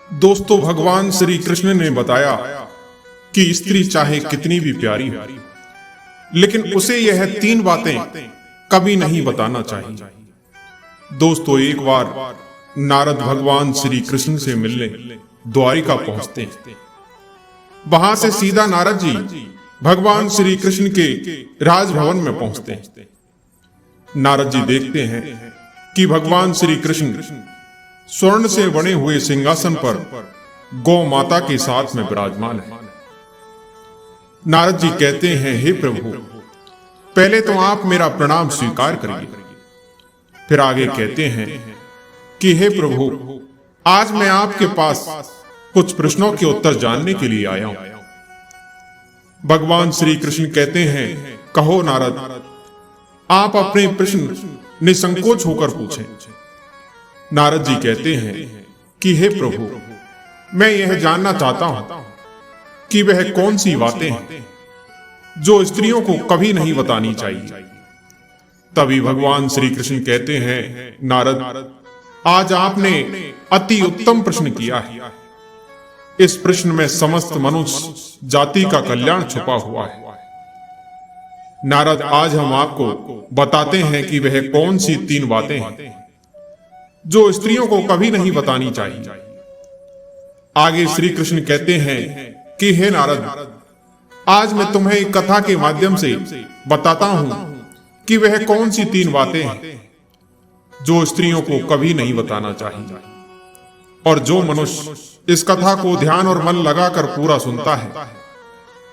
दोस्तों, भगवान श्री कृष्ण ने बताया कि स्त्री चाहे कितनी भी प्यारी हो, लेकिन उसे यह 3 बातें कभी नहीं बताना चाहिए। दोस्तों, एक बार नारद भगवान श्री कृष्ण से मिलने द्वारिका पहुंचते हैं। वहां से सीधा नारद जी भगवान श्री कृष्ण के राजभवन में पहुंचते हैं। नारद जी देखते हैं कि भगवान श्री कृष्ण स्वर्ण से बने हुए सिंहासन पर गौ माता के साथ में विराजमान है। नारद जी कहते हैं, हे प्रभु, पहले तो आप मेरा प्रणाम स्वीकार करिए। फिर आगे कहते हैं कि हे प्रभु, आज मैं आपके पास कुछ प्रश्नों के उत्तर जानने के लिए आया हूं। भगवान श्री कृष्ण कहते हैं, कहो नारद, आप अपने प्रश्न निसंकोच होकर पूछें। नारद जी कहते हैं कि हे प्रभु, मैं यह जानना चाहता हूं कि वह कौन सी बातें हैं जो स्त्रियों को कभी नहीं बतानी चाहिए। तभी भगवान श्री कृष्ण कहते हैं, नारद, आज आपने अति उत्तम प्रश्न किया है। इस प्रश्न में समस्त मनुष्य जाति का कल्याण छुपा हुआ है। नारद, आज हम आपको बताते हैं कि वह कौन सी 3 बातें हैं जो स्त्रियों को कभी नहीं बतानी चाहिए। आगे श्री कृष्ण कहते हैं कि हे नारद, आज मैं तुम्हें एक कथा के माध्यम से बताता हूं कि वह कौन सी 3 बातें हैं जो स्त्रियों को कभी नहीं बताना चाहिए। और जो मनुष्य इस कथा को ध्यान और मन लगाकर पूरा सुनता है,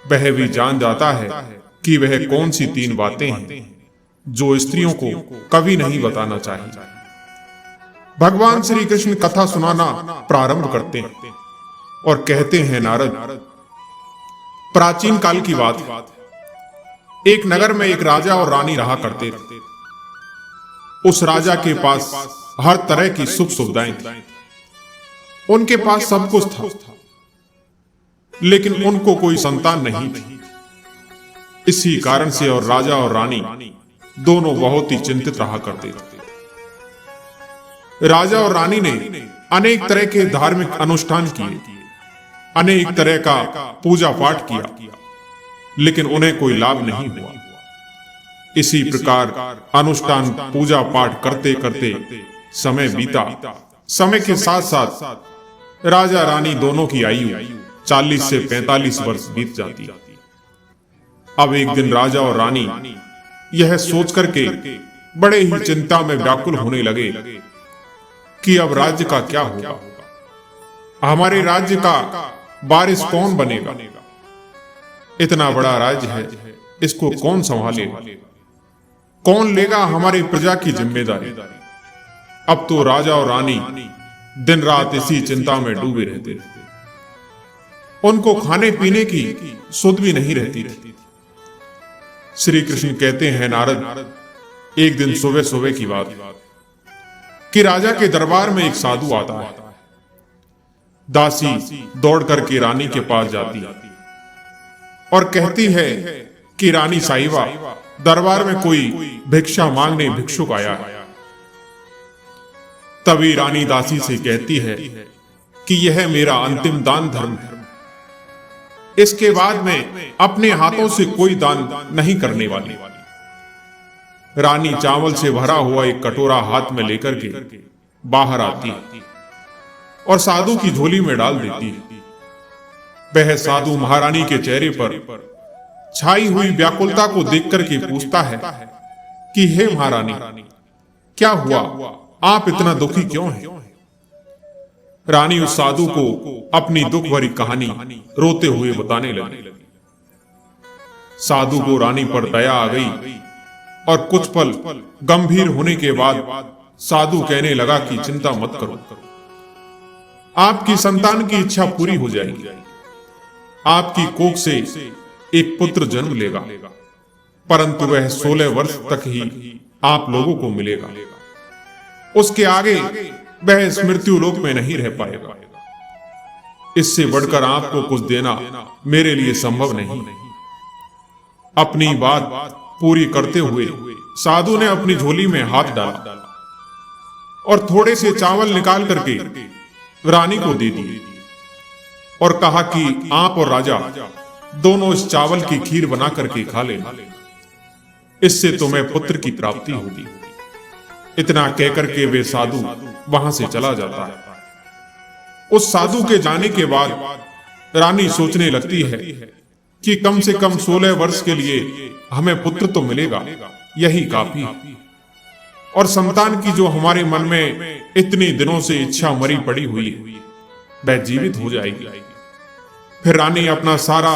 वह भी जान जाता है कि वह कौन सी 3 बातें हैं जो स्त्रियों को कभी नहीं बताना चाहिए। भगवान श्री कृष्ण कथा सुनाना प्रारंभ करते हैं और कहते हैं, नारद, प्राचीन काल की बात है। एक नगर में एक राजा और रानी रहा करते थे। उस राजा के पास हर तरह की सुख सुविधाएं थी। उनके पास सब कुछ था, लेकिन उनको कोई संतान नहीं थी। इसी कारण से और राजा और रानी दोनों बहुत ही चिंतित रहा करते थे। राजा और रानी ने अनेक तरह के धार्मिक अनुष्ठान किए, अनेक तरह का पूजा पाठ किया, लेकिन उन्हें कोई लाभ नहीं हुआ। इसी प्रकार अनुष्ठान पूजा पाठ करते करते समय बीता। समय के साथ साथ राजा रानी दोनों की आयु 40 से 45 वर्ष बीत जाती। अब एक दिन राजा और रानी यह सोच करके बड़े ही चिंता में व्याकुल होने लगे कि अब राज्य का क्या होगा, हमारे राज्य का वारिस कौन बनेगा। इतना बड़ा राज्य है, इसको कौन संभालेगा, कौन लेगा हमारी प्रजा की जिम्मेदारी। अब तो राजा और रानी दिन रात इसी चिंता में डूबे रहते थे। उनको खाने पीने की सुध भी नहीं रहती थी। श्री कृष्ण कहते हैं, नारद, एक दिन सुबह सुबह की बात कि राजा के दरबार में एक साधु आता है। दासी दौड़ करके रानी के पास जाती और कहती है कि रानी साहिबा, दरबार में कोई भिक्षा मांगने भिक्षुक आया है। तभी रानी दासी से कहती है कि यह मेरा अंतिम दान धर्म है। इसके बाद में अपने हाथों से कोई दान नहीं करने वाली। रानी चावल से भरा हुआ एक कटोरा हाथ में लेकर के बाहर आती है और साधु की झोली में डाल देती है। वह साधु महारानी के चेहरे पर छाई हुई व्याकुलता को देख करके पूछता है कि हे महारानी, क्या हुआ, आप इतना दुखी क्यों हैं? रानी उस साधु को अपनी दुख भरी कहानी रोते हुए बताने लगी। साधु को रानी पर दया आ गई और कुछ पल गंभीर होने के बाद साधु कहने लगा कि चिंता मत करो, आपकी संतान की इच्छा पूरी हो जाएगी। आपकी कोख से एक पुत्र जन्म लेगा, परंतु वह 16 वर्ष तक ही आप लोगों को मिलेगा। उसके आगे वह इस मृत्यु लोक में नहीं रह पाएगा। इससे बढ़कर आपको कुछ देना मेरे लिए संभव नहीं। अपनी बात पूरी करते हुए साधु ने अपनी झोली में हाथ डाला और थोड़े से चावल निकाल करके रानी को दे दी और कहा कि आप और राजा दोनों इस चावल की खीर बना करके खा लेना, इससे तुम्हें पुत्र की प्राप्ति होगी। इतना कहकर के वे साधु वहां से चला जाता है। उस साधु के जाने के बाद रानी सोचने लगती है कि कम से कम 16 वर्ष के लिए हमें पुत्र तो मिलेगा, यही काफी है। और संतान की जो हमारे मन में इतने दिनों से इच्छा मरी पड़ी हुई है, वह जीवित हो जाएगी। फिर रानी अपना सारा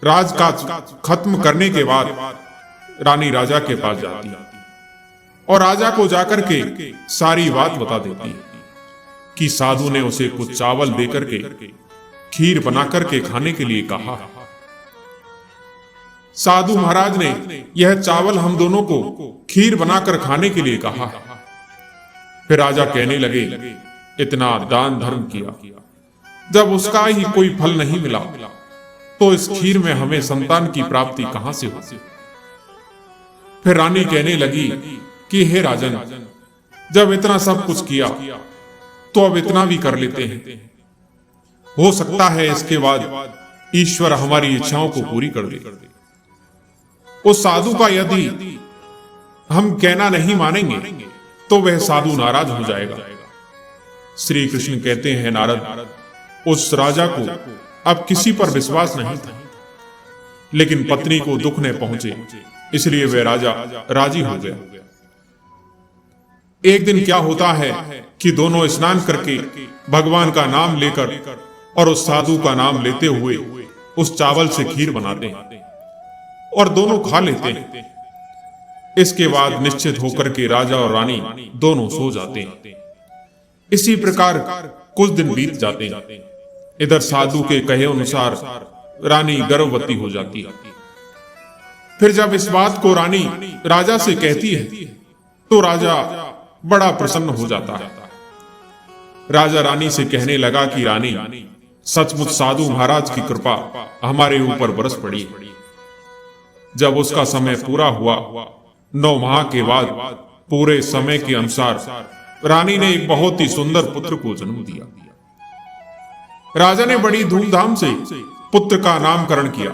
राजकाज खत्म करने के बाद रानी राजा के पास जाती है और राजा को जाकर के सारी बात बता देती है कि साधु ने उसे कुछ चावल देकर के खीर बनाकर के खाने के लिए कहा। साधु महाराज ने यह चावल हम दोनों को खीर बनाकर खाने के लिए कहा। फिर राजा कहने लगे, इतना दान धर्म किया, जब उसका ही कोई फल नहीं मिला तो इस खीर में हमें संतान की प्राप्ति कहां से हो। फिर रानी कहने लगी कि हे राजन, जब इतना सब कुछ किया तो अब इतना भी कर लेते हैं, हो सकता है इसके बाद ईश्वर हमारी इच्छाओं को पूरी कर दे। उस साधु का यदि हम कहना नहीं मानेंगे तो वह साधु नाराज हो जाएगा। श्री कृष्ण कहते हैं, नारद, उस राजा को अब किसी पर विश्वास नहीं था, लेकिन पत्नी को दुख न पहुंचे इसलिए वह राजा राजी हो गया। एक दिन क्या होता है कि दोनों स्नान करके भगवान का नाम लेकर और उस साधु का नाम लेते हुए उस चावल से खीर बनाते हैं और दोनों खा लेते हैं। इसके बाद निश्चित होकर के राजा और रानी दोनों सो जाते हैं। इसी प्रकार कुछ दिन बीत जाते हैं। इधर साधु के कहे अनुसार रानी गर्भवती हो जाती है। फिर जब इस बात को रानी राजा से कहती है तो राजा बड़ा प्रसन्न हो जाता है। राजा रानी से कहने लगा कि रानी, सचमुच साधु महाराज की कृपा हमारे ऊपर बरस पड़ी। जब उसका समय पूरा हुआ, 9 माह के बाद पूरे समय के अनुसार रानी ने एक बहुत ही सुंदर पुत्र को जन्म दिया। राजा ने बड़ी धूमधाम से पुत्र का नामकरण किया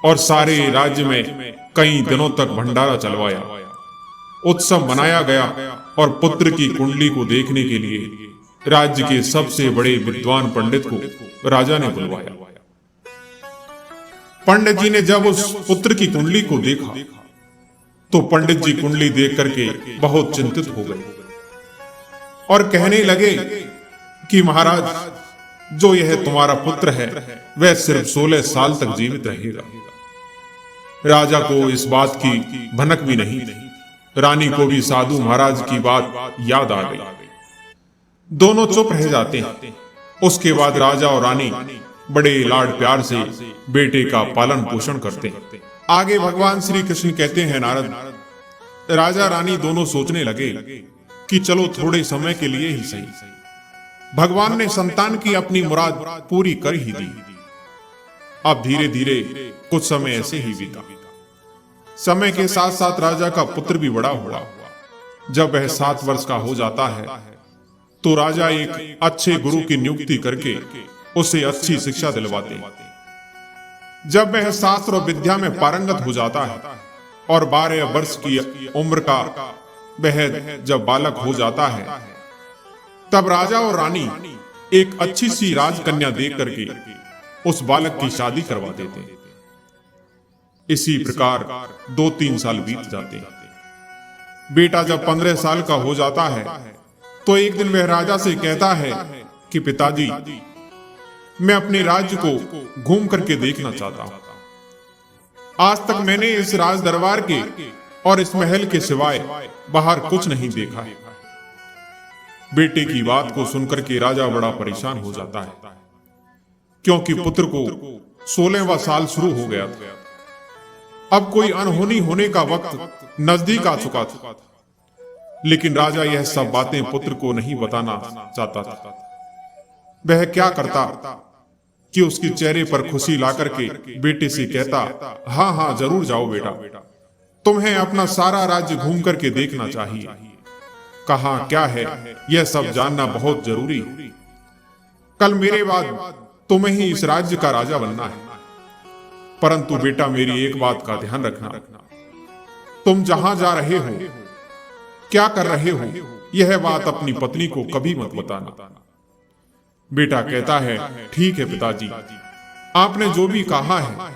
और सारे राज्य में कई दिनों तक भंडारा चलवाया। उत्सव मनाया गया और पुत्र की कुंडली को देखने के लिए राज्य के सबसे बड़े विद्वान पंडित को राजा ने बुलवाया। पंडित जी ने जब उस पुत्र की कुंडली को देखा तो पंडित जी कुंडली देख करके बहुत चिंतित हो गए और कहने लगे कि महाराज, जो यह तुम्हारा पुत्र है वह सिर्फ 16 साल तक जीवित रहेगा। राजा को इस बात की भनक भी नहीं। रानी को भी साधु महाराज की बात याद आ गई। दोनों चुप रह जाते हैं। उसके बाद राजा और रानी बड़े लाड प्यार से बेटे का पालन पोषण करते हैं। आगे भगवान श्री कृष्ण कहते हैं, नारद, राजा रानी दोनों सोचने लगे कि चलो थोड़े समय के लिए ही सही, भगवान ने संतान की अपनी मुराद पूरी कर ही दी। अब धीरे धीरे कुछ समय ऐसे ही बीता। समय के साथ साथ राजा का पुत्र भी बड़ा हुआ। जब वह 7 वर्ष का हो जाता है तो राजा एक अच्छे गुरु की नियुक्ति करके उसे अच्छी शिक्षा दिलवाते। जब वह शास्त्र और विद्या में पारंगत हो जाता है और 12 वर्ष की उम्र का वह जब बालक हो जाता है, तब राजा और रानी एक अच्छी सी राजकन्या देख करके उस बालक की शादी करवा देते। इसी प्रकार 2-3 साल बीत जाते हैं। बेटा जब 15 साल का हो जाता है तो एक दिन वह राजा से कहता है कि पिताजी, मैं अपने राज्य को घूम करके देखना चाहता हूं। आज तक मैंने इस राज दरबार के और इस महल के सिवाय बाहर कुछ नहीं देखा है। बेटे की बात को सुनकर के राजा बड़ा परेशान हो जाता है, क्योंकि पुत्र को 16वां साल शुरू हो गया था। अब कोई अनहोनी होने का वक्त नजदीक आ चुका था। लेकिन राजा यह सब बातें पुत्र को नहीं बताना चाहता था। वह क्या करता कि उसके चेहरे पर खुशी लाकर के बेटे से कहता, हाँ हाँ जरूर जाओ बेटा, तुम्हें अपना सारा राज्य घूम करके देखना चाहिए। कहाँ क्या है यह सब जानना बहुत जरूरी है। कल मेरे बाद तुम्हें ही इस राज्य का राजा बनना है। परंतु बेटा, मेरी एक बात का ध्यान रखना, तुम जहां जा रहे हो, क्या कर रहे हो, यह बात अपनी पत्नी को कभी मत बताना। बेटा कहता है, ठीक है पिताजी, आपने जो भी कहा है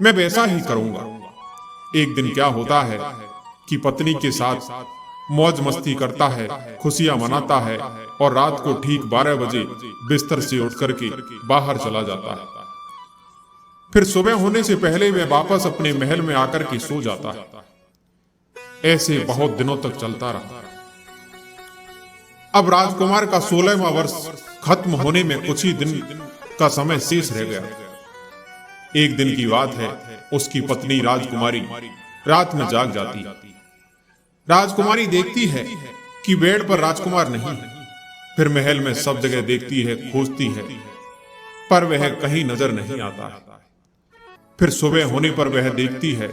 मैं वैसा ही करूंगा। एक दिन क्या होता है कि पत्नी के साथ मौज मस्ती करता है, खुशियां मनाता है और रात को ठीक 12 बजे बिस्तर से उठ करके बाहर चला जाता है। फिर सुबह होने से पहले वह वापस अपने महल में आकर के सो जाता है। ऐसे बहुत दिनों तक चलता रहा। अब राजकुमार का 16वां वर्ष खत्म होने में कुछ ही दिन का समय शेष रह गया। एक दिन की बात है, उसकी पत्नी राजकुमारी रात में जाग जाती। राजकुमारी देखती है कि बेड पर राजकुमार नहीं है। फिर महल में सब जगह देखती है, खोजती है, पर वह कहीं नजर नहीं आता। फिर सुबह होने पर वह देखती है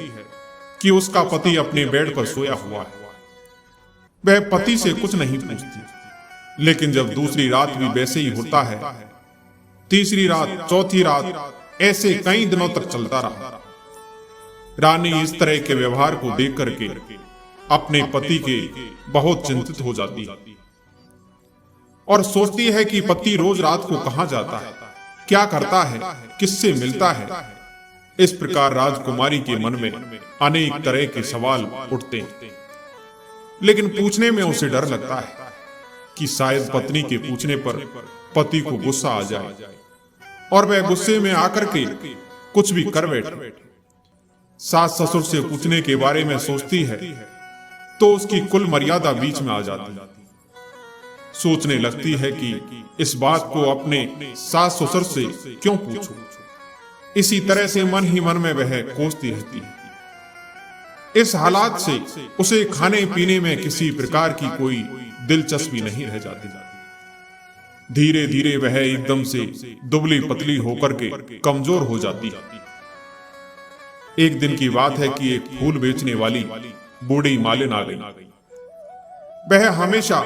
कि उसका पति अपने बेड पर सोया हुआ है। वह पति से कुछ नहीं पूछती। लेकिन जब दूसरी रात भी वैसे ही होता है, तीसरी रात, चौथी रात, ऐसे कई दिनों तक चलता रहा। रानी इस तरह के व्यवहार को देख करके अपने पति के बहुत चिंतित हो जाती और सोचती है कि पति रोज रात को कहां जाता है, क्या करता है, किससे मिलता है। इस प्रकार राजकुमारी के मन में अनेक तरह के सवाल उठते हैं। लेकिन पूछने में उसे डर लगता है कि शायद पत्नी के पूछने पर पति को गुस्सा आ जाए और वह गुस्से में आकर के कुछ भी कर बैठे। सास ससुर से पूछने के बारे में सोचती है तो उसकी कुल मर्यादा बीच में आ जाती। सोचने लगती है कि इस बात को अपने सास ससुर से क्यों पूछूं। इसी तरह से मन ही मन में वह कोसती रहती है। इस हालात से उसे खाने पीने में किसी प्रकार की कोई दिलचस्पी नहीं रह जाती। धीरे धीरे वह एकदम से दुबली पतली होकर के कमजोर हो जाती। एक दिन की बात है कि एक फूल बेचने वाली बूढ़ी मालिन आ गई। वह हमेशा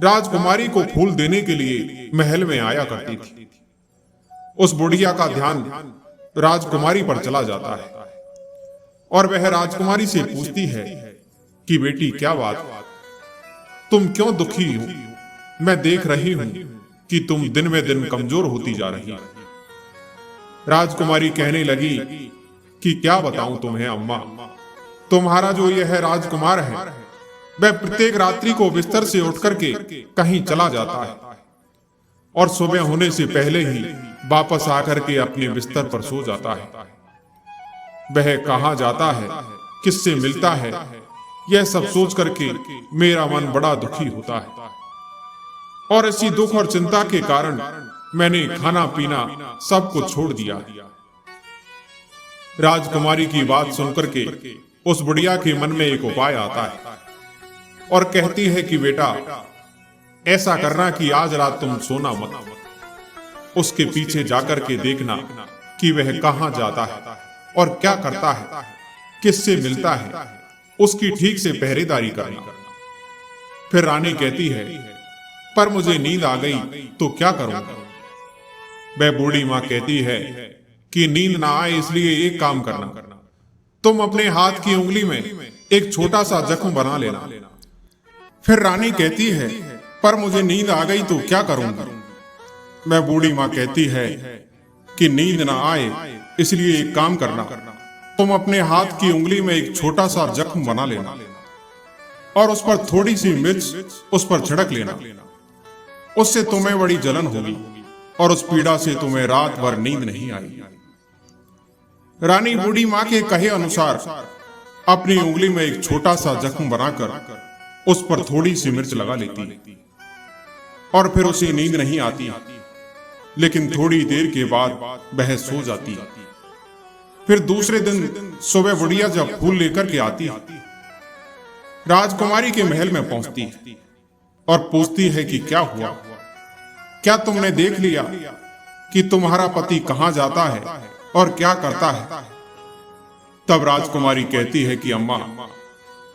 राजकुमारी को फूल देने के लिए महल में आया करती थी। उस बुढ़िया का ध्यान राजकुमारी पर चला जाता है और वह राजकुमारी से पूछती है कि बेटी, क्या बात, तुम क्यों दुखी हो? मैं देख रही हूं कि तुम दिन में दिन कमजोर होती जा रही। राजकुमारी कहने लगी कि क्या बताऊं तुम्हें अम्मा, तुम्हारा जो यह राजकुमार है वह प्रत्येक रात्रि को बिस्तर से उठ करके कहीं चला जाता है और सुबह होने से पहले ही वापस आकर के अपने बिस्तर पर सो जाता है। वह कहां जाता है, किससे मिलता है, यह सब सोच करके मेरा मन बड़ा दुखी होता है और इसी दुख और चिंता के कारण मैंने खाना पीना सब कुछ छोड़ दिया। राजकुमारी की बात सुनकर के उस बुढ़िया के मन में एक उपाय आता है और कहती है कि बेटा, ऐसा करना कि आज रात तुम सोना मत, उसके पीछे जाकर के देखना कि वह कहां जाता है और क्या करता है, किससे मिलता है, उसकी ठीक से पहरेदारी करना। फिर रानी कहती है, पर मुझे नींद आ गई तो क्या करूंगा? वह बूढ़ी मां कहती है कि नींद ना आए इसलिए एक काम करना, तुम अपने हाथ की उंगली में एक छोटा सा जख्म बना लेना। फिर रानी कहती है, पर मुझे नींद आ गई तो क्या करूंगी? मैं बूढ़ी मां कहती है कि नींद ना आए इसलिए एक काम करना, तुम अपने हाथ की उंगली में एक छोटा सा जख्म बना लेना और उस पर थोड़ी सी मिर्च उस पर छिड़क लेना। उससे तुम्हें बड़ी जलन होगी और उस पीड़ा से तुम्हें रात भर नींद नहीं आएगी। रानी बूढ़ी मां के कहे अनुसार अपनी उंगली में एक छोटा सा जख्म बनाकर उस पर थोड़ी सी मिर्च लगा लेती और फिर उसे नींद नहीं आती। लेकिन थोड़ी देर के बाद वह सो जाती। फिर दूसरे दिन सुबह बुढ़िया जब फूल लेकर के आती, राजकुमारी के महल में पहुंचती और पूछती है कि क्या हुआ, क्या तुमने देख लिया कि तुम्हारा पति कहां जाता है और क्या करता है? तब राजकुमारी कहती है कि अम्मा,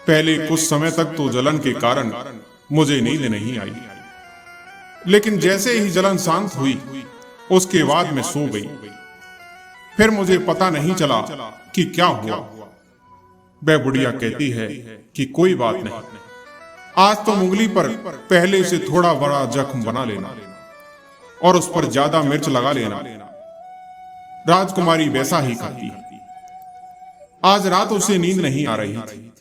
पहले कुछ समय तक तो जलन के कारण मुझे नींद नहीं आई, लेकिन जैसे ही जलन शांत हुई उसके बाद मैं सो गई। फिर मुझे पता नहीं चला कि क्या हुआ। वह बुढ़िया कहती है कि कोई बात नहीं, आज तो उंगली पर पहले से थोड़ा बड़ा जख्म बना लेना और उस पर ज्यादा मिर्च लगा लेना। राजकुमारी वैसा ही करती। आज रात उसे नींद नहीं आ रही थी।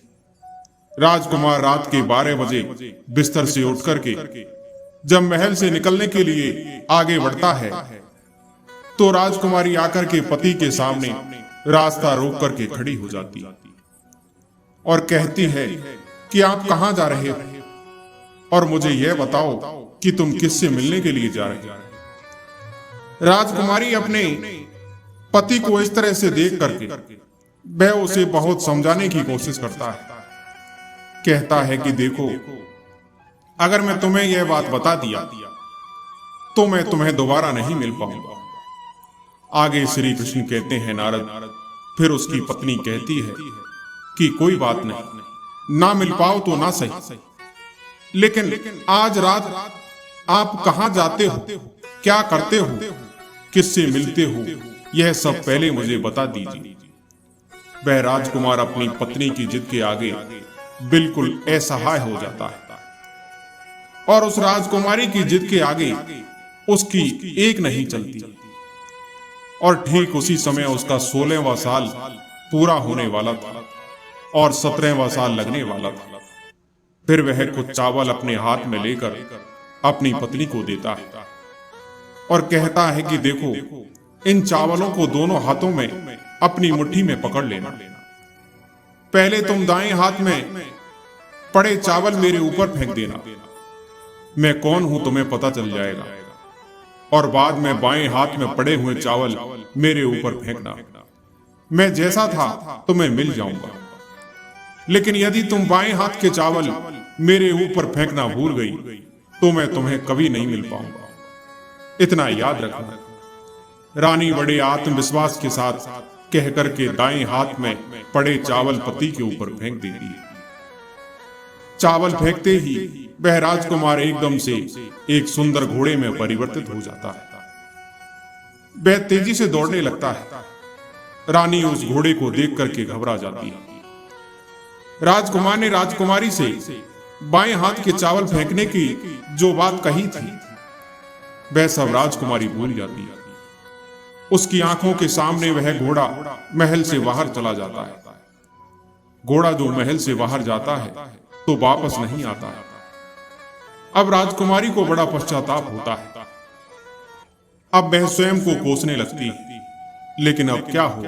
राजकुमार रात के 12 बजे बिस्तर से उठ करके जब महल से निकलने के लिए आगे बढ़ता है तो राजकुमारी आकर के पति के सामने रास्ता रोक करके खड़ी हो जाती और कहती है कि आप कहां जा रहे हो और मुझे यह बताओ कि तुम किससे मिलने के लिए जा रहे हो। राजकुमारी अपने पति को इस तरह से देख करके वह उसे बहुत समझाने की कोशिश करता है। कहता है कि देखो, अगर मैं तुम्हें यह बात बता दिया तो मैं तुम्हें दोबारा नहीं मिल पाऊंगा। आगे श्री कृष्ण कहते हैं नारद, फिर उसकी पत्नी कहती है कि कोई बात नहीं, ना मिल पाओ तो ना सही, लेकिन आज रात आप कहां जाते हो, क्या करते हो, किससे मिलते हो, यह सब पहले मुझे बता दीजिए। वह राजकुमार अपनी पत्नी की जिद के आगे बिल्कुल असहाय हो जाता है और उस राजकुमारी की जिद के आगे उसकी एक नहीं चलती। और ठीक उसी समय उसका 16वां साल पूरा होने वाला था और 17वां साल लगने वाला था। फिर वह कुछ चावल अपने हाथ में लेकर अपनी पत्नी को देता है और कहता है कि देखो, इन चावलों को दोनों हाथों में अपनी मुट्ठी में पकड़ लेना। पहले तुम दाएं हाथ में पड़े चावल मेरे ऊपर फेंक देना, मैं कौन हूं तुम्हें पता चल जाएगा, और बाद में बाएं हाथ में पड़े हुए चावल मेरे ऊपर फेंकना, मैं जैसा था तुम्हें मिल जाऊंगा। लेकिन यदि तुम बाएं हाथ के चावल मेरे ऊपर फेंकना भूल गई तो मैं तुम्हें कभी नहीं मिल पाऊंगा, इतना याद रखना। रानी बड़े आत्मविश्वास के साथ कह करके दाएं हाथ में पड़े चावल पति के ऊपर फेंक देती है। चावल फेंकते ही वह राजकुमार एकदम से एक सुंदर घोड़े में परिवर्तित हो जाता है। वह तेजी से दौड़ने लगता है। रानी उस घोड़े को देख करके घबरा जाती है। राजकुमार ने राजकुमारी से बाएं हाथ के चावल फेंकने की जो बात कही थी वह सब राजकुमारी भूल जाती है। उसकी आंखों के सामने वह घोड़ा महल से बाहर चला जाता है। घोड़ा जो महल से बाहर जाता है तो वापस नहीं आता है। अब राजकुमारी को बड़ा पश्चाताप होता है। अब वह स्वयं को कोसने लगती है, लेकिन अब क्या हो,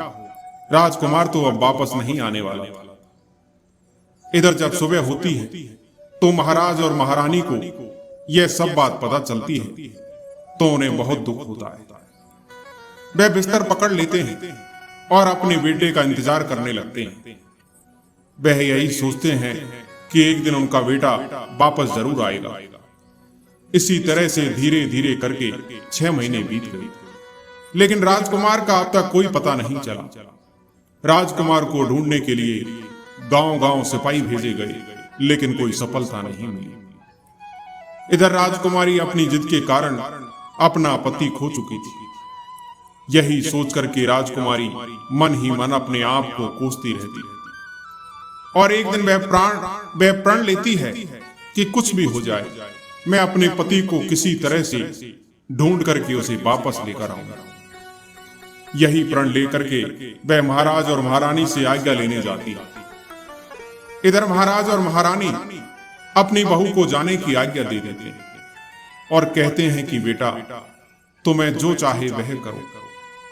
राजकुमार तो अब वापस नहीं आने वाला। इधर जब सुबह होती है तो महाराज और महारानी को यह सब बात पता चलती है तो उन्हें बहुत दुख होता है। वह बिस्तर पकड़ लेते हैं और अपने बेटे का इंतजार करने लगते हैं। वह यही सोचते हैं कि एक दिन उनका बेटा वापस जरूर आएगा। इसी तरह से धीरे धीरे करके 6 महीने बीत गए, लेकिन राजकुमार का अब तक कोई पता नहीं चला। राजकुमार को ढूंढने के लिए गांव-गांव सिपाही भेजे गए, लेकिन कोई सफलता नहीं मिली। इधर राजकुमारी अपनी जिद के कारण अपना पति खो चुकी थी। यही सोच करके राजकुमारी मन ही मन अपने आप को कोसती रहती है और एक दिन वह प्रण लेती है कि कुछ भी हो जाए, मैं अपने पति को किसी तरह से ढूंढ करके उसे वापस लेकर आऊंगा। यही प्रण लेकर के वह महाराज और महारानी से आज्ञा लेने जाती है। इधर महाराज और महारानी अपनी बहू को जाने की आज्ञा दे देते हैं और कहते हैं कि बेटा, तुम्हें जो चाहे वह करो,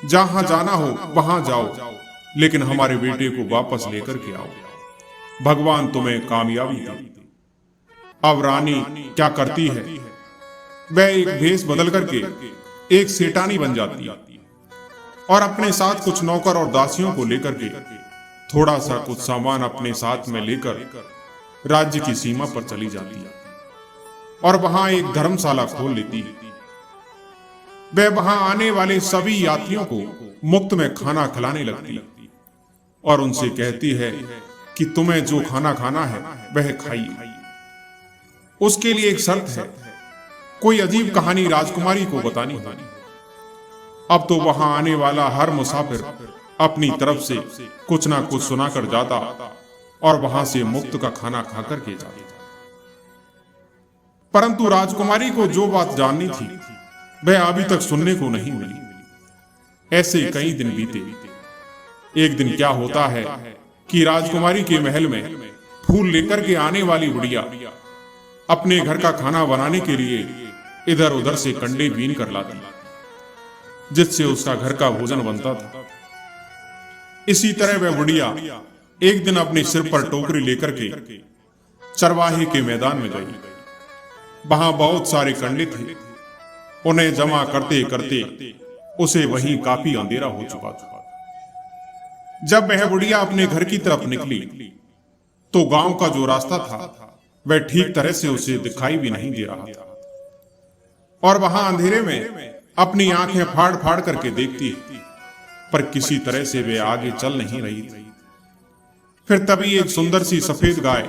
जहां जाना हो वहां जाओ, लेकिन हमारे बेटे को वापस लेकर के आओ, भगवान तुम्हें कामयाबी दे। अब रानी क्या करती है, वह एक भेष बदल करके एक सेठानी बन जाती है और अपने साथ कुछ नौकर और दासियों को लेकर के थोड़ा सा कुछ सामान अपने साथ में लेकर राज्य की सीमा पर चली जाती है और वहां एक धर्मशाला खोल लेती है। वह वहां आने वाले सभी यात्रियों को मुफ्त में खाना खिलाने लगती है और उनसे कहती है कि तुम्हें जो खाना खाना है वह खाइए। उसके लिए एक शर्त है कोई अजीब कहानी राजकुमारी को बतानी होगी। अब तो वहां आने वाला हर मुसाफिर अपनी तरफ से कुछ ना कुछ सुनाकर जाता और वहां से मुफ्त का खाना खाकर के जाता। परंतु राजकुमारी को जो बात जाननी थी वह अभी तक सुनने को नहीं मिली। ऐसे कई दिन बीते। एक दिन क्या होता है कि राजकुमारी के महल में फूल लेकर के आने वाली बुढ़िया अपने घर का खाना बनाने के लिए इधर उधर से कंडे बीन कर लाती, जिससे उसका घर का भोजन बनता था। इसी तरह वह बुढ़िया एक दिन अपने सिर पर टोकरी लेकर के चरवाहे के मैदान में गई। वहां बहुत सारे कंडे थे। उन्हें जमा करते करते उसे वहीं काफी अंधेरा हो चुका था। जब वह बुढ़िया अपने घर की तरफ निकली तो गांव का जो रास्ता था वह ठीक तरह से उसे दिखाई भी नहीं दे रहा था, और वहां अंधेरे में अपनी आंखें फाड़ फाड़ करके देखती, पर किसी तरह से वे आगे चल नहीं रही थी। फिर तभी एक सुंदर सी सफेद गाय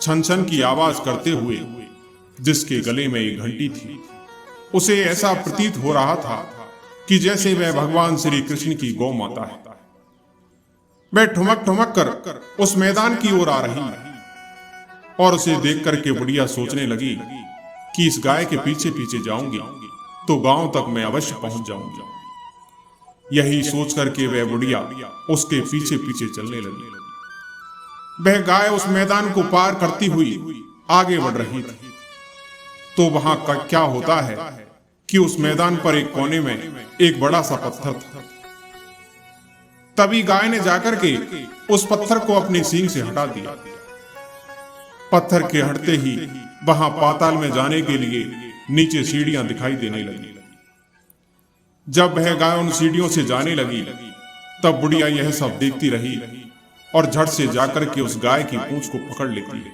छन छन की आवाज करते हुए, जिसके गले में एक घंटी थी, उसे ऐसा प्रतीत हो रहा था कि जैसे वह भगवान श्री कृष्ण की गौ माता है। वह ठुमक ठुमक कर उस मैदान की ओर आ रही, और उसे देख करके बुढ़िया सोचने लगी कि इस गाय के पीछे पीछे जाऊंगी तो गांव तक मैं अवश्य पहुंच जाऊंगी। यही सोच करके वह बुढ़िया उसके पीछे पीछे चलने लगी। वह गाय उस मैदान को पार करती हुई आगे बढ़ रही थी। तो वहां का क्या होता है कि उस मैदान पर एक कोने में एक बड़ा सा पत्थर था। तभी गाय ने जाकर के उस पत्थर को अपने सींग से हटा दिया। पत्थर के हटते ही वहां पाताल में जाने के लिए नीचे सीढ़ियां दिखाई देने लगी। जब वह गाय उन सीढ़ियों से जाने लगी तब बुढ़िया यह सब देखती रही और झट से जाकर के उस गाय की पूंछ को पकड़ लेती है,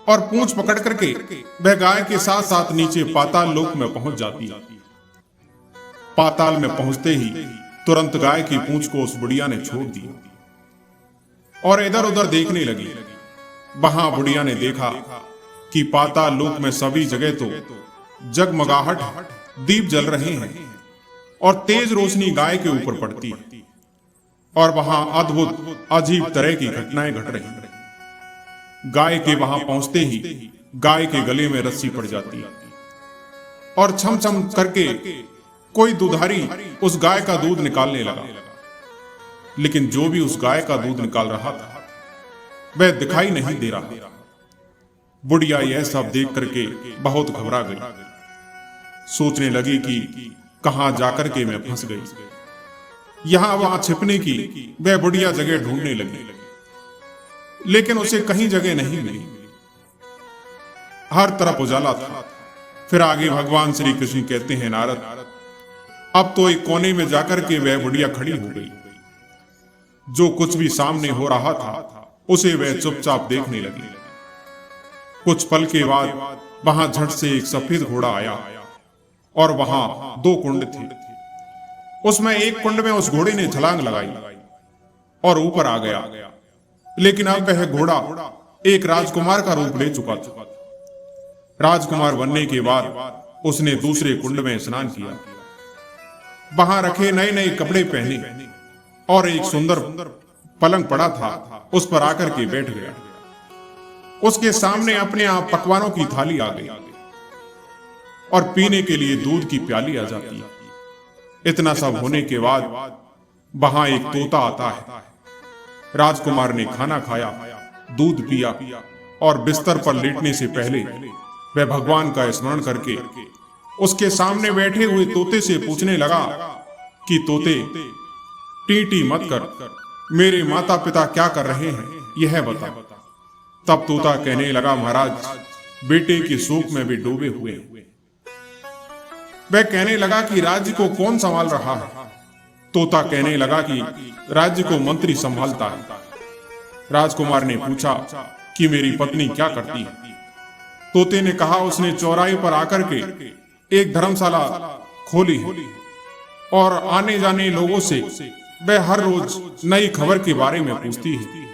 और पूंछ पकड़ करके वह गाय के साथ साथ नीचे पाताल लोक में पहुंच जाती है। पाताल में पहुंचते ही तुरंत गाय की पूंछ को उस बुढ़िया ने छोड़ दी और इधर उधर देखने लगी। वहां बुढ़िया ने देखा कि पाताल लोक में सभी जगह तो जगमगाहट दीप जल रहे हैं और तेज रोशनी गाय के ऊपर पड़ती है, और वहां अद्भुत अजीब तरह की घटनाएं घट रही हैं। गाय के वहां पहुंचते ही गाय के गले में रस्सी पड़ जाती है, और छम छम करके कोई दुधारी उस गाय का दूध निकालने लगा। लेकिन जो भी उस गाय का दूध निकाल रहा था वह दिखाई नहीं दे रहा। बुढ़िया यह सब देख करके बहुत घबरा गई। सोचने लगी कि कहां जाकर के मैं फंस गई। यहां वहां छिपने की वह बुढ़िया जगह ढूंढने लगी, लेकिन उसे कहीं जगह नहीं मिली। हर तरफ उजाला था। फिर आगे भगवान श्री कृष्ण कहते हैं, नारद, अब तो एक कोने में जाकर के वह बुढ़िया खड़ी हो गई। जो कुछ भी सामने हो रहा था उसे वह चुपचाप देखने लगी। कुछ पल के बाद वहां झट से एक सफेद घोड़ा आया, और वहां 2 कुंड थे। उसमें एक कुंड में उस घोड़े ने छलांग लगाई और ऊपर आ गया। लेकिन अब वह घोड़ा एक राजकुमार का रूप ले चुका था। राजकुमार बनने के बाद उसने दूसरे कुंड में स्नान किया, वहां रखे नए नए कपड़े पहने, और एक सुंदर पलंग पड़ा था उस पर आकर के बैठ गया। उसके सामने अपने आप पकवानों की थाली आ गई और पीने के लिए दूध की प्याली आ जाती है। इतना सब होने के बाद वहां एक तोता आता है। राजकुमार ने खाना खाया, दूध पिया, और बिस्तर पर लेटने से पहले वह भगवान का स्मरण करके उसके सामने बैठे हुए तोते से पूछने लगा कि तोते, टी टी मत कर, मेरे माता पिता क्या कर रहे हैं यह बता। तब तोता कहने लगा, महाराज, बेटे के शोक में भी डूबे हुए हैं। वह कहने लगा कि राज्य को कौन संभाल रहा है। तोता कहने लगा कि राज्य को मंत्री संभालता है। राजकुमार ने पूछा कि मेरी पत्नी क्या करती है। तोते ने कहा, उसने चौराहे पर आकर के एक धर्मशाला खोली है, और आने जाने लोगों से वह हर रोज नई खबर के बारे में पूछती है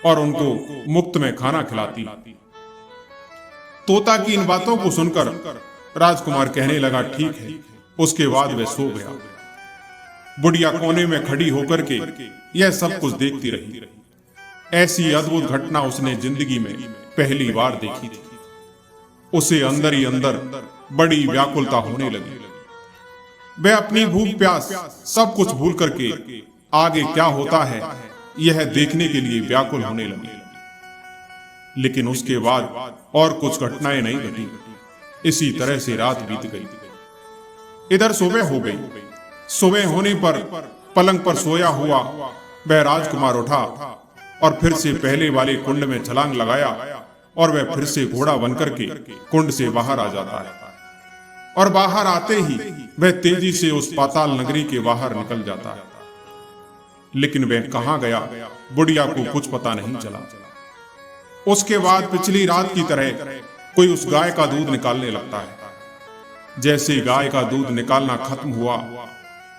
और उनको मुफ्त में खाना खिलाती है। तोता की इन बातों को सुनकर राजकुमार कहने लगा, ठीक है। उसके बाद वह सो गया। बुढ़िया कोने में खड़ी होकर के यह सब कुछ देखती रही। ऐसी अद्भुत घटना उसने जिंदगी में पहली बार देखी थी। उसे अंदर ही अंदर बड़ी व्याकुलता होने लगी। वह अपनी भूख प्यास सब कुछ भूल करके आगे क्या होता है यह देखने के लिए व्याकुल होने लगी। लेकिन उसके बाद और कुछ घटनाएं नहीं घटी। इसी तरह से रात बीत गई। इधर सुबह हो गई। सुबह होने पर पलंग पर सोया हुआ वह राजकुमार उठा और फिर से पहले वाले कुंड में छलांग लगाया और वह फिर से घोड़ा बनकर के कुंड से बाहर आ जाता है। और बाहर आते ही वह तेजी से उस पाताल नगरी के बाहर निकल जाता है। लेकिन वह कहां गया बुढ़िया को कुछ पता नहीं चला। उसके बाद पिछली रात की तरह कोई उस गाय का दूध निकालने लगता है। जैसे गाय का दूध निकालना खत्म हुआ,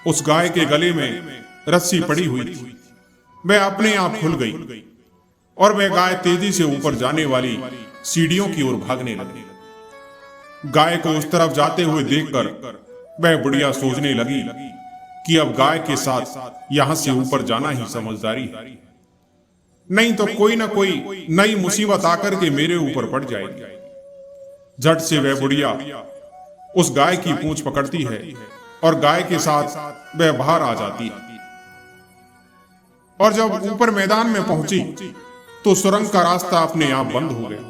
उस गाय के गले में रस्सी पड़ी हुई थी। वह अपने आप खुल गई और वह गाय तेजी से ऊपर जाने वाली सीढ़ियों की ओर भागने लगी। गाय को उस तरफ जाते हुए देखकर वह बुढ़िया सोचने लगी कि अब गाय के साथ यहां से ऊपर जाना ही समझदारी है, नहीं तो कोई ना कोई नई मुसीबत आकर के मेरे ऊपर पड़ जाएगी। झट से वह बुढ़िया उस गाय की पूंछ पकड़ती है और गाय के साथ वह बाहर आ जाती है। और जब ऊपर मैदान में पहुंची तो सुरंग का रास्ता अपने आप बंद हो गया।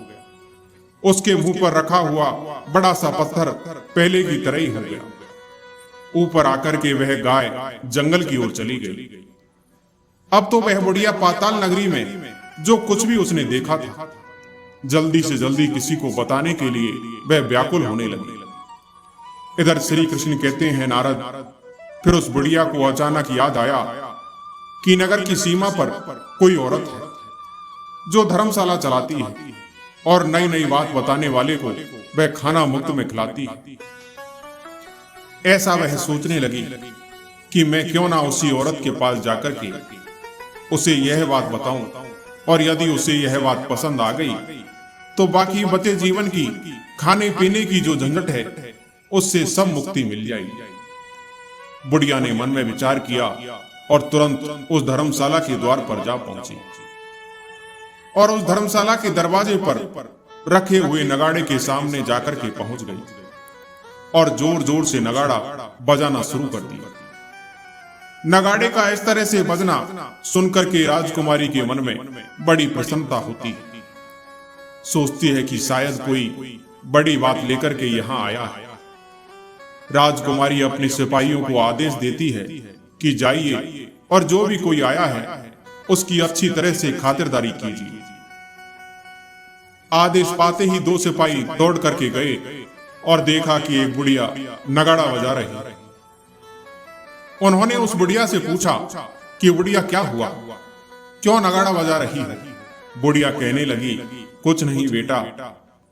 उसके मुंह पर रखा हुआ बड़ा सा पत्थर पहले की तरह ही हो गया। ऊपर आकर के वह गाय जंगल की ओर चली गई। अब तो वह बुढ़िया पाताल नगरी में जो कुछ भी उसने देखा था जल्दी से जल्दी किसी को बताने के लिए वह व्याकुल होने लगी। इधर श्री कृष्ण कहते हैं, नारद, फिर उस बुढ़िया को अचानक याद आया कि नगर की सीमा पर कोई औरत है जो धर्मशाला चलाती है और नई नई बात बताने वाले को वह खाना मुफ्त में खिलाती है। ऐसा वह सोचने लगी कि मैं क्यों ना उसी औरत के पास जाकर के उसे यह बात बताऊं, और यदि उसे यह बात पसंद आ गई तो बाकी बचे जीवन की खाने पीने की जो झंझट है उससे सब मुक्ति मिल जाएगी। बुढ़िया ने मन में विचार किया और तुरंत उस धर्मशाला के द्वार पर जा पहुंची और उस धर्मशाला के दरवाजे पर रखे हुए नगाड़े के सामने जाकर के पहुंच गई और जोर जोर से नगाड़ा बजाना शुरू कर दिया। नगाड़े का इस तरह से बजना सुनकर के राजकुमारी के मन में बड़ी प्रसन्नता होती है। सोचती है कि शायद कोई बड़ी बात लेकर के यहां आया है। राजकुमारी अपने सिपाहियों को आदेश देती है कि जाइए और जो भी कोई आया है उसकी अच्छी तरह से खातिरदारी कीजिए। आदेश पाते ही दो सिपाही दौड़ करके गए और देखा कि एक बुढ़िया नगाड़ा बजा रही है। उन्होंने उस बुढ़िया से पूछा कि बुढ़िया क्या हुआ, क्यों नगाड़ा बजा रही है? बुढ़िया कहने लगी, कुछ नहीं बेटा,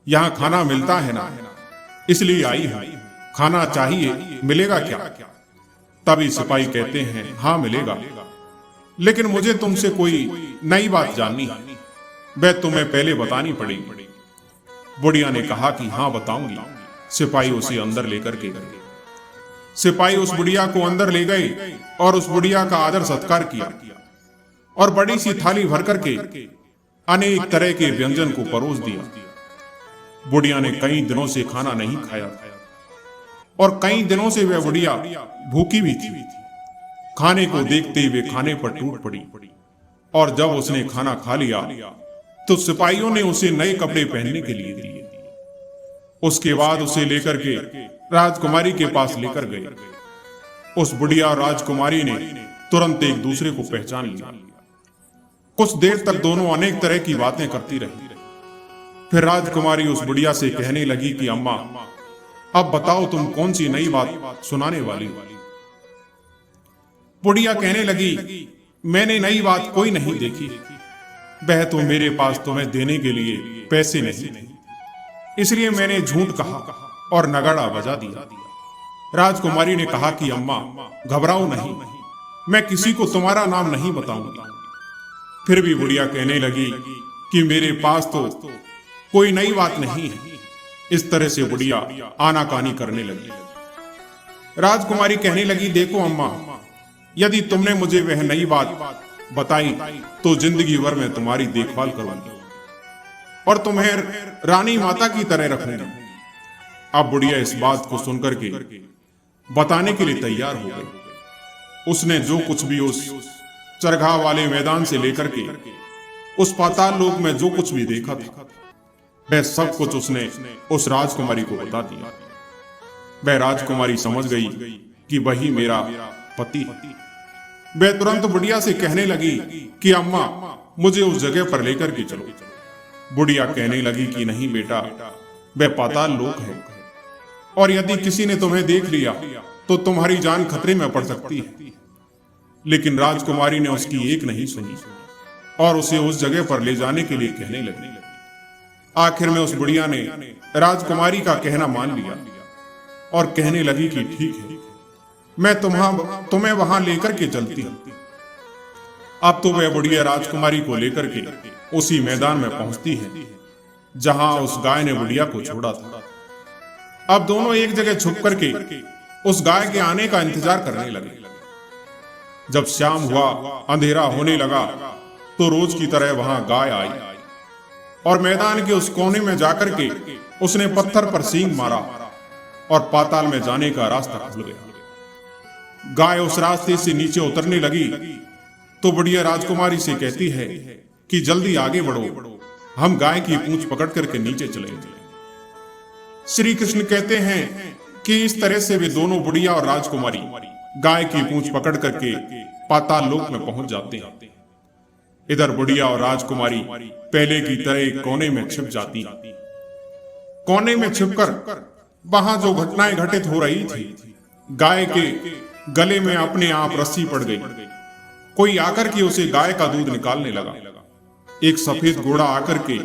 यहाँ खाना मिलता है ना, इसलिए आई है। खाना चाहिए, मिलेगा क्या? तभी सिपाही कहते हैं, हाँ मिलेगा, लेकिन मुझे तुमसे कोई नई बात जाननी है, वह तुम्हें पहले बतानी पड़ेगी। बुढ़िया ने कहा कि हाँ बताऊंगी। सिपाही उसे अंदर लेकर के गए। सिपाही उस बुढ़िया को अंदर ले गए और उस बुढ़िया का आदर सत्कार किया और बड़ी सी थाली भर करके अनेक तरह के व्यंजन को परोस दिया। बुढ़िया ने कई दिनों से खाना नहीं खाया और कई दिनों से वह बुढ़िया भूखी भी थी। खाने को देखते हुए खाने पर टूट पड़ी और जब उसने खाना खा लिया तो सिपाहियों ने उसे नए कपड़े पहनने के लिए दिए। उसके बाद उसे लेकर के राजकुमारी के पास लेकर गए। उस बुढ़िया और राजकुमारी ने तुरंत एक दूसरे को पहचान लिया। कुछ देर तक दोनों अनेक तरह की बातें करती रही। फिर राजकुमारी उस बुढ़िया से कहने लगी कि अम्मा, अब बताओ तुम कौन सी नई बात सुनाने वाली हो? बुढ़िया कहने लगी, मैंने नई बात कोई नहीं देखी, वह तो मेरे पास तुम्हें देने के लिए पैसे नहीं, इसलिए मैंने झूठ कहा और नगाड़ा बजा दिया। राजकुमारी ने कहा कि अम्मा घबराओ नहीं, मैं किसी को तुम्हारा नाम नहीं बताऊंगी। फिर भी बुढ़िया कहने लगी कि मेरे पास तो कोई नई बात नहीं है, इस तरह से बुढ़िया आनाकानी करने लगी। राजकुमारी कहने लगी, देखो अम्मा, यदि तुमने मुझे वह नई बात बताई तो जिंदगी भर मैं तुम्हारी देखभाल करूंगी और तुम्हें रानी माता की तरह रखूंगी। अब बुढ़िया इस बात को सुनकर के बताने के लिए तैयार हो गई। उसने जो कुछ भी उस चरगाह वाले मैदान से लेकर के उस पाताल लोक में जो कुछ भी देखा था, वह सब कुछ उसने उस राजकुमारी को बता दिया। वह राजकुमारी समझ गई कि वही मेरा पति है। वह तुरंत बुढ़िया से कहने लगी कि अम्मा, मुझे उस जगह पर लेकर के चलो। बुढ़िया कहने लगी कि नहीं बेटा, वह पाताल लोक है और यदि किसी ने तुम्हें देख लिया तो तुम्हारी जान खतरे में पड़ सकती है। लेकिन राजकुमारी ने उसकी एक नहीं सुनी और उसे उस जगह पर ले जाने के लिए कहने लगी। आखिर में उस बुढ़िया ने राजकुमारी का कहना मान लिया और कहने लगी कि ठीक है, मैं तुम्हें वहां लेकर के चलती हूं। अब तो वह बुढ़िया राजकुमारी को लेकर के उसी मैदान में पहुंचती है जहां उस गाय ने बुढ़िया को छोड़ा था। अब दोनों एक जगह छुप करके उस गाय के आने का इंतजार करने लगे। जब शाम हुआ, अंधेरा होने लगा, तो रोज की तरह वहां गाय आई और मैदान के उस कोने में जाकर के उसने पत्थर पर सींग मारा और पाताल में जाने का रास्ता खुल गया। गाय उस रास्ते से नीचे उतरने लगी तो बुढ़िया राजकुमारी से कहती है कि जल्दी आगे बढ़ो, हम गाय की पूंछ पकड़ करके नीचे चलेंगे। श्री कृष्ण कहते हैं कि इस तरह से वे दोनों, बुढ़िया और राजकुमारी, गाय की पूंछ पकड़ करके पाताल लोक में पहुंच जाते हैं। इधर बुढ़िया और राजकुमारी पहले की तरह एक कोने में छिप जाती। कोने में छिपकर वहां जो घटनाएं घटित हो रही थी, गाय के गले में अपने आप रस्सी पड़ गई। कोई आकर के उसे गाय का दूध निकालने लगा। एक सफेद घोड़ा आकर के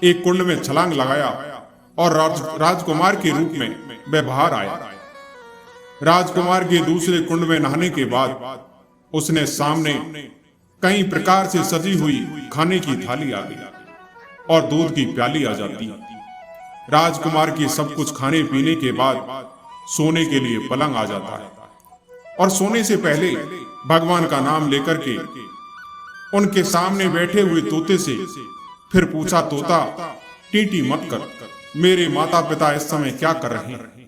एक कुंड में छलांग लगाया और राजकुमार के रूप में वह बाहर आया। राजकुमार के दूसरे कुंड में नहाने के बाद उसने सामने कई प्रकार से सजी हुई खाने की थाली आ गई और दूध की प्याली आ जाती। राजकुमार के सब कुछ खाने पीने के बाद सोने के लिए पलंग आ जाता है और सोने से पहले भगवान का नाम लेकर के उनके सामने बैठे हुए तोते से फिर पूछा, तोता टीटी मत कर, मेरे माता पिता इस समय क्या कर रहे हैं?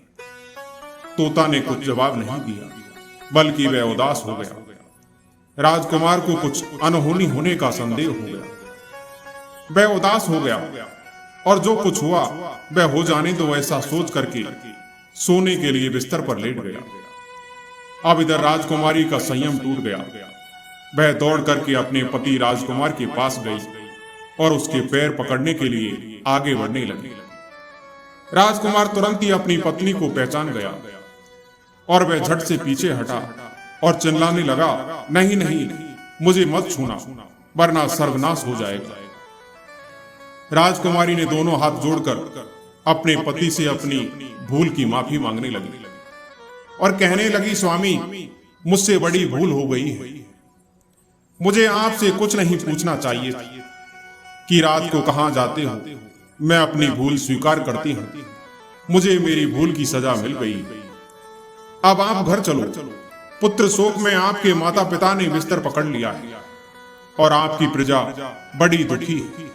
तोता ने कुछ जवाब नहीं दिया, बल्कि वह उदास हो गया। राजकुमार को कुछ अनहोनी होने का संदेह हो गया। वह उदास हो गया और जो कुछ हुआ वह हो जाने दो, ऐसा सोच करके सोने के लिए बिस्तर पर लेट गया। अब इधर राजकुमारी का संयम टूट गया। वह दौड़ करके अपने पति राजकुमार के पास गई और उसके पैर पकड़ने के लिए आगे बढ़ने लगी। राजकुमार तुरंत ही अपनी पत्नी को पहचान गया और वह झट से पीछे हटा और चिल्लाने लगा, नहीं नहीं, मुझे मत छूना वरना सर्वनाश हो जाएगा। राजकुमारी ने दोनों हाथ जोड़कर अपने पति से अपनी भूल की माफी मांगने लगी और कहने लगी, स्वामी, मुझसे बड़ी भूल हो गई है। मुझे आपसे कुछ नहीं पूछना चाहिए कि रात को कहां जाते हो। मैं अपनी भूल स्वीकार करती हूं। मुझे मेरी भूल की सजा मिल गई। अब आप घर चलो। पुत्र शोक में आपके माता पिता ने बिस्तर पकड़ लिया है और आपकी प्रजा बड़ी दुखी है।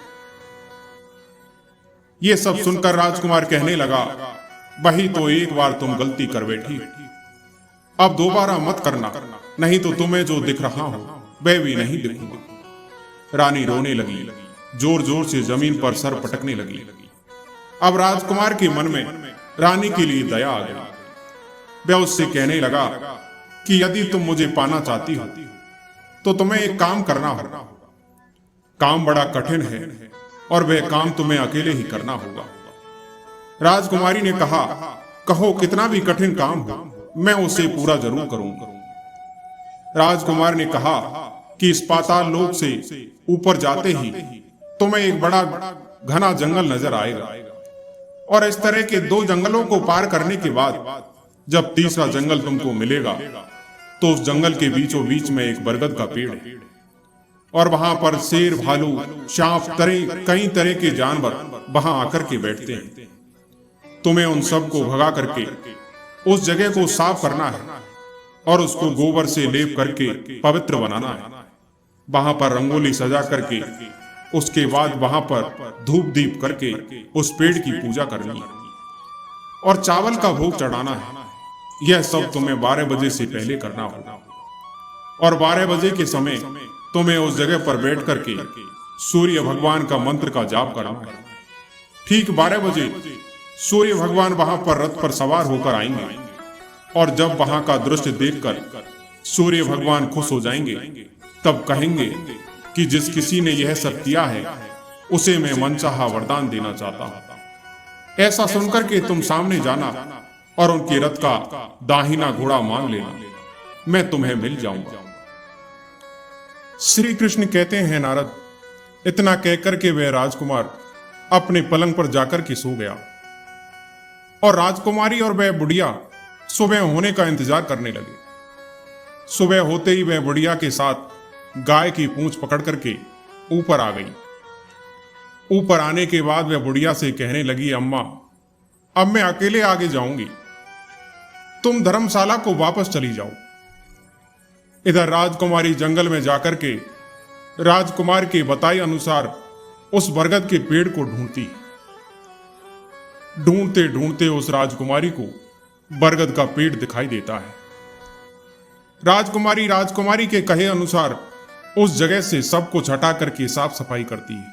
ये सब सुनकर राजकुमार कहने लगा, वही तो एक बार तुम गलती कर बैठी, अब दोबारा मत करना, नहीं तो तुम्हें जो दिख रहा हूं वह भी नहीं दिखूंगा। रानी रोने लगी, जोर जोर से जमीन पर सर पटकने लगी। अब राजकुमार के मन में रानी के लिए दया आ गई। वह उससे कहने लगा कि यदि तुम मुझे पाना चाहती हो तो तुम्हें एक काम करना होगा। काम बड़ा कठिन है और वह काम तुम्हें अकेले ही करना होगा। राजकुमारी ने कहा, कहो कितना भी कठिन काम हो, मैं उसे पूरा जरूर करूंगा। राजकुमार ने कहा कि इस पाताल लोक से ऊपर जाते ही तुम्हें एक बड़ा घना जंगल नजर आएगा और इस तरह के 2 जंगलों को पार करने के बाद जब तीसरा जंगल तुमको मिलेगा तो उस जंगल के बीचों बीच में एक बरगद का पेड़ है और वहां पर शेर, भालू, सांप, कई तरह के जानवर वहां आकर के बैठते हैं। तुम्हें उन सब को भगा करके उस जगह को साफ करना है और उसको गोबर से लेप करके पवित्र बनाना है। वहां पर रंगोली सजा करके उसके बाद वहां पर धूप दीप करके उस पेड़ की पूजा करनी है और चावल का भोग चढ़ाना है। यह सब तुम्हें 12 बजे से पहले करना होगा और 12 बजे के समय तुम्हें उस जगह पर बैठ करके सूर्य भगवान का मंत्र का जाप करना है। ठीक 12 बजे सूर्य भगवान वहां पर रथ पर सवार होकर आएंगे और जब वहां का दृश्य देखकर सूर्य भगवान खुश हो जाएंगे, तब कहेंगे कि जिस किसी ने यह सब किया है उसे मैं मनचाहा वरदान देना चाहता हूं। ऐसा सुनकर के तुम सामने जाना और उनके रथ का दाहिना घोड़ा मांग लेना, मैं तुम्हें मिल जाऊंगा। श्री कृष्ण कहते हैं, नारद, इतना कहकर के वह राजकुमार अपने पलंग पर जाकर के सो गया और राजकुमारी और वह बुढ़िया सुबह होने का इंतजार करने लगे। सुबह होते ही वह बुढ़िया के साथ गाय की पूंछ पकड़ करके ऊपर आ गई। ऊपर आने के बाद वह बुढ़िया से कहने लगी, अम्मा, अब मैं अकेले आगे जाऊंगी, तुम धर्मशाला को वापस चली जाओ। इधर राजकुमारी जंगल में जाकर के राजकुमार के बताए अनुसार उस बरगद के पेड़ को ढूंढती। ढूंढते ढूंढते उस राजकुमारी को बरगद का पेड़ दिखाई देता है। राजकुमारी के कहे अनुसार उस जगह से सब कुछ हटा करके साफ सफाई करती है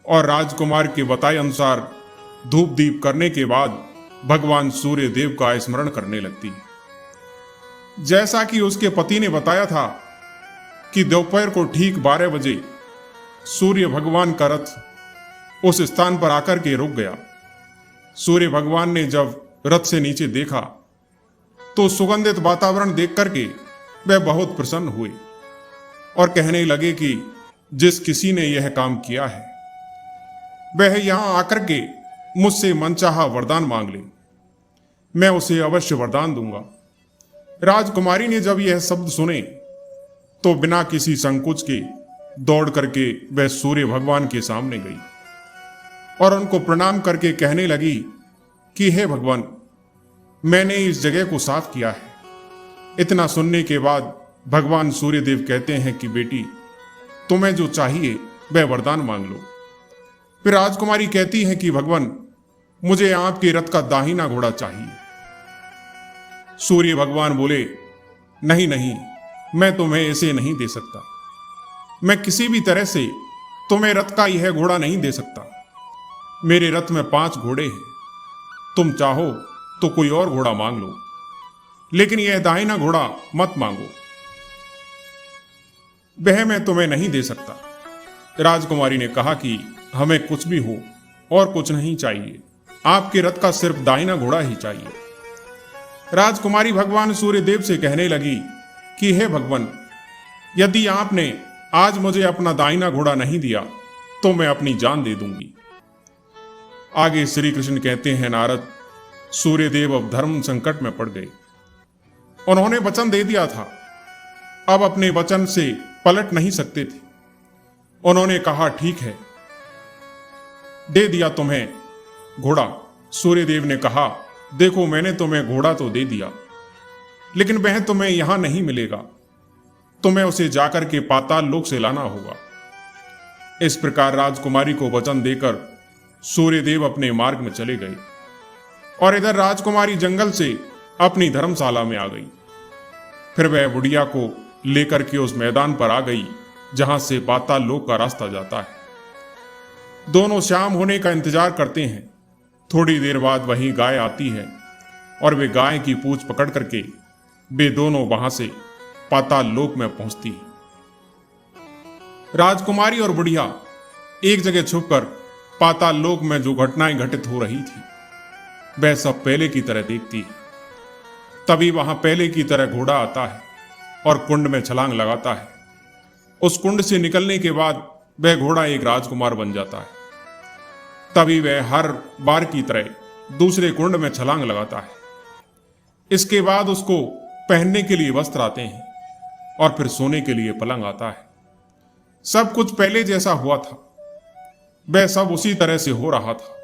और राजकुमार के बताए अनुसार धूप दीप करने के बाद भगवान सूर्य देव का स्मरण करने लगती है। जैसा कि उसके पति ने बताया था कि दोपहर को ठीक 12 बजे सूर्य भगवान का रथ उस स्थान पर आकर के रुक गया। सूर्य भगवान ने जब रथ से नीचे देखा तो सुगंधित वातावरण देख करके वह बहुत प्रसन्न हुए और कहने लगे कि जिस किसी ने यह काम किया है वह यहां आकर के मुझसे मनचाहा वरदान मांग ले, मैं उसे अवश्य वरदान दूंगा। राजकुमारी ने जब यह शब्द सुने तो बिना किसी संकोच के दौड़ करके वह सूर्य भगवान के सामने गई और उनको प्रणाम करके कहने लगी कि हे भगवान, मैंने इस जगह को साफ किया है। इतना सुनने के बाद भगवान सूर्यदेव कहते हैं कि बेटी, तुम्हें जो चाहिए वह वरदान मांग लो। फिर राजकुमारी कहती है कि भगवान, मुझे आपके रथ का दाहिना घोड़ा चाहिए। सूर्य भगवान बोले, नहीं नहीं, मैं तुम्हें इसे नहीं दे सकता। मैं किसी भी तरह से तुम्हें रथ का यह घोड़ा नहीं दे सकता। मेरे रथ में 5 घोड़े हैं, तुम चाहो तो कोई और घोड़ा मांग लो, लेकिन यह दाहिना घोड़ा मत मांगो, वह मैं तुम्हें नहीं दे सकता। राजकुमारी ने कहा कि हमें कुछ भी हो और कुछ नहीं चाहिए, आपके रथ का सिर्फ दाहिना घोड़ा ही चाहिए। राजकुमारी भगवान सूर्यदेव से कहने लगी कि हे भगवान, यदि आपने आज मुझे अपना दाहिना घोड़ा नहीं दिया तो मैं अपनी जान दे दूंगी। आगे श्री कृष्ण कहते हैं, नारद, सूर्यदेव अब धर्म संकट में पड़ गए। उन्होंने वचन दे दिया था, अब अपने वचन से पलट नहीं सकते थे। उन्होंने कहा, ठीक है, दे दिया तुम्हें घोड़ा। सूर्यदेव ने कहा, देखो, मैंने तुम्हें घोड़ा तो दे दिया, लेकिन वह तुम्हें यहां नहीं मिलेगा, तुम्हें उसे जाकर के पाताल लोक से लाना होगा। इस प्रकार राजकुमारी को वचन देकर सूर्यदेव अपने मार्ग में चले गए और इधर राजकुमारी जंगल से अपनी धर्मशाला में आ गई। फिर वह बुढ़िया को लेकर के उस मैदान पर आ गई जहां से पाताल लोक का रास्ता जाता है। दोनों शाम होने का इंतजार करते हैं। थोड़ी देर बाद वही गाय आती है और वे गाय की पूंछ पकड़ करके वे दोनों वहां से पाताल लोक में पहुंचती है। राजकुमारी और बुढ़िया एक जगह छुपकर पाताल लोक में जो घटनाएं घटित हो रही थी वह सब पहले की तरह देखती है। तभी वहां पहले की तरह घोड़ा आता है और कुंड में छलांग लगाता है। उस कुंड से निकलने के बाद वह घोड़ा एक राजकुमार बन जाता है। तभी वह हर बार की तरह दूसरे कुंड में छलांग लगाता है। इसके बाद उसको पहनने के लिए वस्त्र आते हैं और फिर सोने के लिए पलंग आता है। सब कुछ पहले जैसा हुआ था, वह सब उसी तरह से हो रहा था।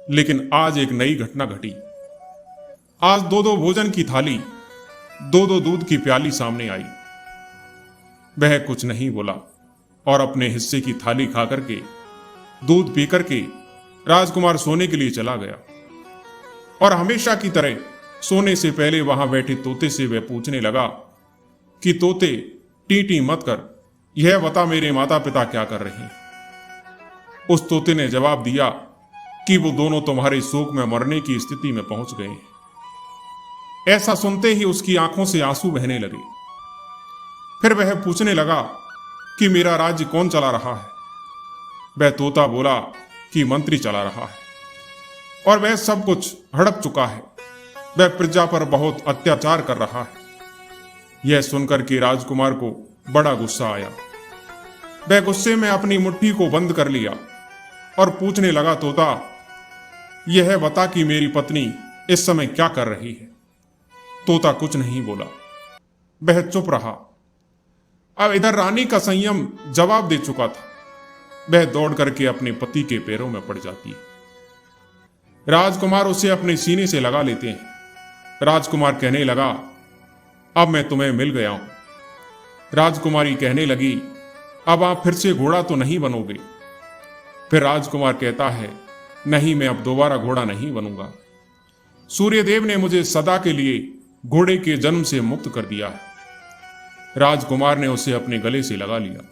लेकिन आज एक नई घटना घटी। आज दो दो भोजन की थाली, दो दो दूध की प्याली सामने आई। वह कुछ नहीं बोला और अपने हिस्से की थाली खा करके, दूध पी करके राजकुमार सोने के लिए चला गया। और हमेशा की तरह सोने से पहले वहां बैठे तोते से वह पूछने लगा कि तोते, टी टी मत कर, यह बता मेरे माता पिता क्या कर रहे हैं। उस तोते ने जवाब दिया कि वो दोनों तुम्हारे शोक में मरने की स्थिति में पहुंच गए हैं। ऐसा सुनते ही उसकी आंखों से आंसू बहने लगे। फिर वह पूछने लगा कि मेरा राज्य कौन चला रहा है। वह तोता बोला कि मंत्री चला रहा है और वह सब कुछ हड़प चुका है। वह प्रजा पर बहुत अत्याचार कर रहा है। यह सुनकर के राजकुमार को बड़ा गुस्सा आया। वह गुस्से में अपनी मुट्ठी को बंद कर लिया और पूछने लगा, तोता, यह बता कि मेरी पत्नी इस समय क्या कर रही है। तोता कुछ नहीं बोला, वह चुप रहा। अब इधर रानी का संयम जवाब दे चुका था। वह दौड़ करके अपने पति के पैरों में पड़ जाती है। राजकुमार उसे अपने सीने से लगा लेते हैं। राजकुमार कहने लगा, अब मैं तुम्हें मिल गया हूं। राजकुमारी कहने लगी, अब आप फिर से घोड़ा तो नहीं बनोगे। फिर राजकुमार कहता है, नहीं, मैं अब दोबारा घोड़ा नहीं बनूंगा। सूर्यदेव ने मुझे सदा के लिए घोड़े के जन्म से मुक्त कर दिया है। राजकुमार ने उसे अपने गले से लगा लिया।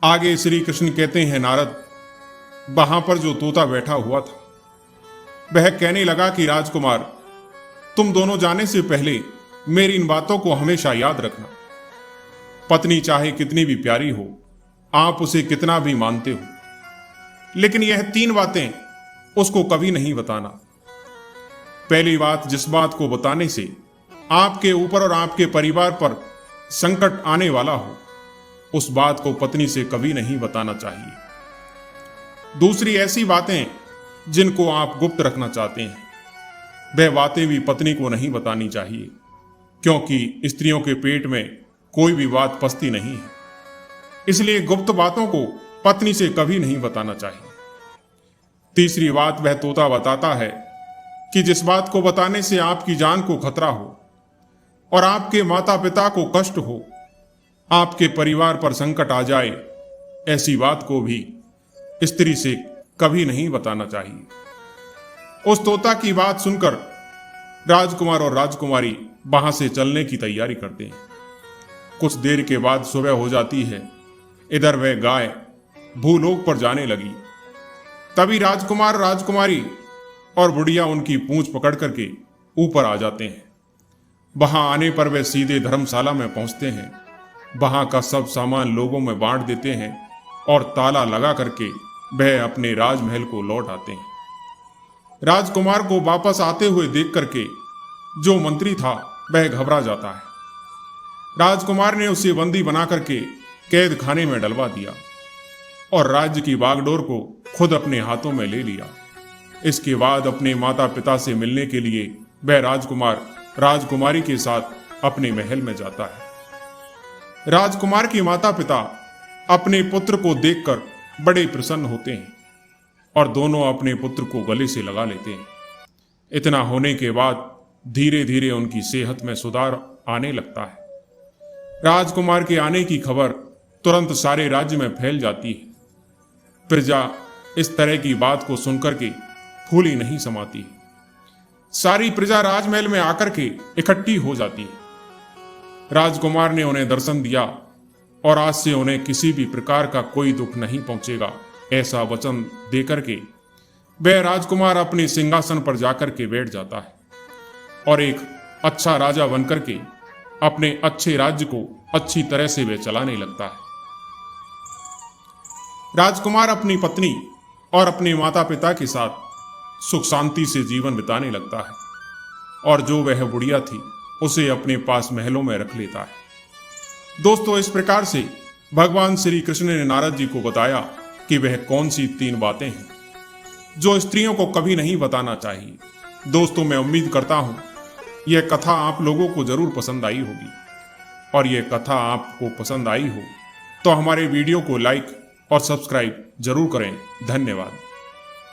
आगे श्री कृष्ण कहते हैं, नारद, वहां पर जो तोता बैठा हुआ था वह कहने लगा कि राजकुमार, तुम दोनों जाने से पहले मेरी इन बातों को हमेशा याद रखना। पत्नी चाहे कितनी भी प्यारी हो, आप उसे कितना भी मानते हो, लेकिन यह 3 बातें उसको कभी नहीं बताना। पहली बात, जिस बात को बताने से आपके ऊपर और आपके परिवार पर संकट आने वाला हो, उस बात को पत्नी से कभी नहीं बताना चाहिए। दूसरी, ऐसी बातें जिनको आप गुप्त रखना चाहते हैं, वह बातें भी पत्नी को नहीं बतानी चाहिए, क्योंकि स्त्रियों के पेट में कोई भी बात पचती नहीं है। इसलिए गुप्त बातों को पत्नी से कभी नहीं बताना चाहिए। तीसरी बात, वह तोता बताता है कि जिस बात को बताने से आपकी जान को खतरा हो और आपके माता पिता को कष्ट हो, आपके परिवार पर संकट आ जाए, ऐसी बात को भी स्त्री से कभी नहीं बताना चाहिए। उस तोता की बात सुनकर राजकुमार और राजकुमारी वहां से चलने की तैयारी करते हैं। कुछ देर के बाद सुबह हो जाती है। इधर वह गाय भूलोक पर जाने लगी। तभी राजकुमार, राजकुमारी और बुढ़िया उनकी पूंछ पकड़ करके ऊपर आ जाते हैं। वहां आने पर वे सीधे धर्मशाला में पहुंचते हैं। वहां का सब सामान लोगों में बांट देते हैं और ताला लगा करके वह अपने राजमहल को लौट आते हैं। राजकुमार को वापस आते हुए देख करके जो मंत्री था वह घबरा जाता है। राजकुमार ने उसे बंदी बना करके कैद खाने में डलवा दिया और राज्य की बागडोर को खुद अपने हाथों में ले लिया। इसके बाद अपने माता पिता से मिलने के लिए वह राजकुमार राजकुमारी के साथ अपने महल में जाता है। राजकुमार के माता पिता अपने पुत्र को देखकर बड़े प्रसन्न होते हैं और दोनों अपने पुत्र को गले से लगा लेते हैं। इतना होने के बाद धीरे धीरे उनकी सेहत में सुधार आने लगता है। राजकुमार के आने की खबर तुरंत सारे राज्य में फैल जाती है। प्रजा इस तरह की बात को सुनकर के फूली नहीं समाती। सारी प्रजा राजमहल में आकर के इकट्ठी हो जाती है। राजकुमार ने उन्हें दर्शन दिया और आज से उन्हें किसी भी प्रकार का कोई दुख नहीं पहुंचेगा, ऐसा वचन देकर के वह राजकुमार अपने सिंहासन पर जाकर के बैठ जाता है और एक अच्छा राजा बनकर के अपने अच्छे राज्य को अच्छी तरह से वह चलाने लगता है। राजकुमार अपनी पत्नी और अपने माता पिता के साथ सुख शांति से जीवन बिताने लगता है और जो वह बुढ़िया थी उसे अपने पास महलों में रख लेता है। दोस्तों, इस प्रकार से भगवान श्री कृष्ण ने नारद जी को बताया कि वह कौन सी 3 बातें हैं जो स्त्रियों को कभी नहीं बताना चाहिए। दोस्तों, मैं उम्मीद करता हूं यह कथा आप लोगों को जरूर पसंद आई होगी और यह कथा आपको पसंद आई हो तो हमारे वीडियो को लाइक और सब्सक्राइब जरूर करें। धन्यवाद।